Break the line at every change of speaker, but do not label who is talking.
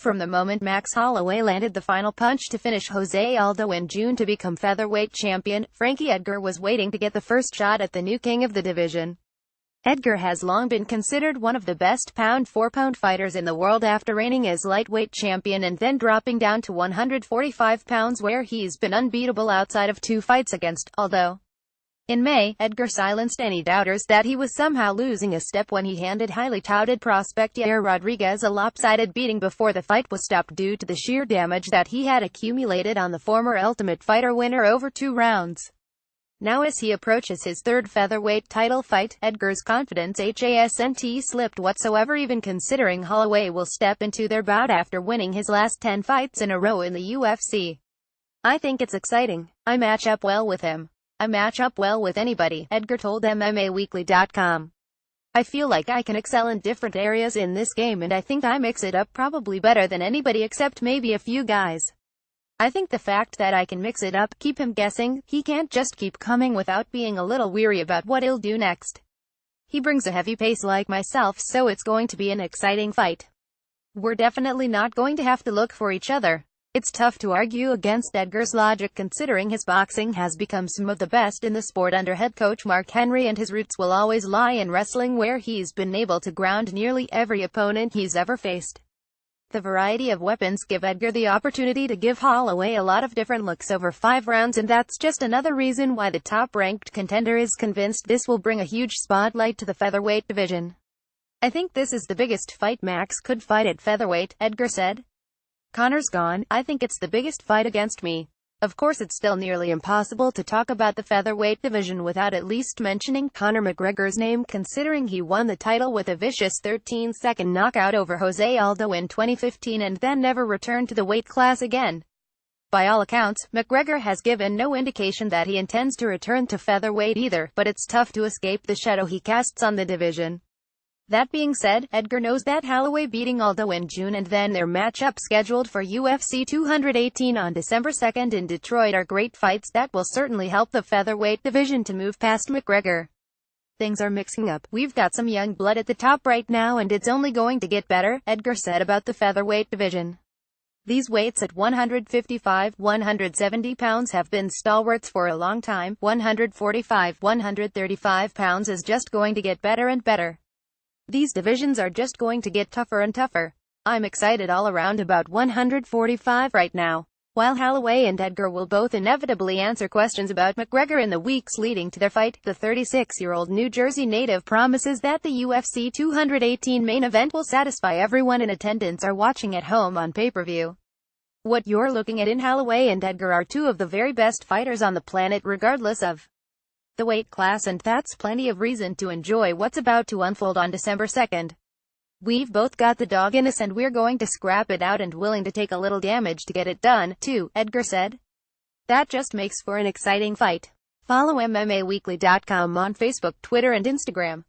From the moment Max Holloway landed the final punch to finish Jose Aldo in June to become featherweight champion, Frankie Edgar was waiting to get the first shot at the new king of the division. Edgar has long been considered one of the best pound-for-pound fighters in the world after reigning as lightweight champion and then dropping down to 145 pounds where he's been unbeatable outside of 2 fights against Aldo. In May, Edgar silenced any doubters that he was somehow losing a step when he handed highly touted prospect Yair Rodriguez a lopsided beating before the fight was stopped due to the sheer damage that he had accumulated on the former Ultimate Fighter winner over 2 rounds. Now as he approaches his 3rd featherweight title fight, Edgar's confidence hasn't slipped whatsoever, even considering Holloway will step into their bout after winning his last 10 fights in a row in the UFC. "I think it's exciting. I match up well with him. I match up well with anybody," Edgar told MMAweekly.com. "I feel like I can excel in different areas in this game and I think I mix it up probably better than anybody except maybe a few guys. I think the fact that I can mix it up, keep him guessing, he can't just keep coming without being a little weary about what he'll do next. He brings a heavy pace like myself, so it's going to be an exciting fight. We're definitely not going to have to look for each other." It's tough to argue against Edgar's logic considering his boxing has become some of the best in the sport under head coach Mark Henry, and his roots will always lie in wrestling where he's been able to ground nearly every opponent he's ever faced. The variety of weapons give Edgar the opportunity to give Holloway a lot of different looks over 5 rounds, and that's just another reason why the top-ranked contender is convinced this will bring a huge spotlight to the featherweight division. "I think this is the biggest fight Max could fight at featherweight," Edgar said. "Conor's gone. I think it's the biggest fight against me. Of course it's still nearly impossible to talk about the featherweight division without at least mentioning Conor McGregor's name, considering he won the title with a vicious 13-second knockout over Jose Aldo in 2015 and then never returned to the weight class again. By all accounts, McGregor has given no indication that he intends to return to featherweight either, but it's tough to escape the shadow he casts on the division." That being said, Edgar knows that Holloway beating Aldo in June and then their matchup scheduled for UFC 218 on December 2nd in Detroit are great fights that will certainly help the featherweight division to move past McGregor. "Things are mixing up. We've got some young blood at the top right now and it's only going to get better," Edgar said about the featherweight division. "These weights at 155, 170 pounds have been stalwarts for a long time. 145, 135 pounds is just going to get better and better. These divisions are just going to get tougher and tougher. I'm excited all around about 145 right now." While Holloway and Edgar will both inevitably answer questions about McGregor in the weeks leading to their fight, the 36-year-old New Jersey native promises that the UFC 218 main event will satisfy everyone in attendance or watching at home on pay-per-view. What you're looking at in Holloway and Edgar are 2 of the very best fighters on the planet regardless of the weight class, and that's plenty of reason to enjoy what's about to unfold on December 2nd. "We've both got the dog in us and we're going to scrap it out and willing to take a little damage to get it done, too," Edgar said. "That just makes for an exciting fight." Follow MMAweekly.com on Facebook, Twitter and Instagram.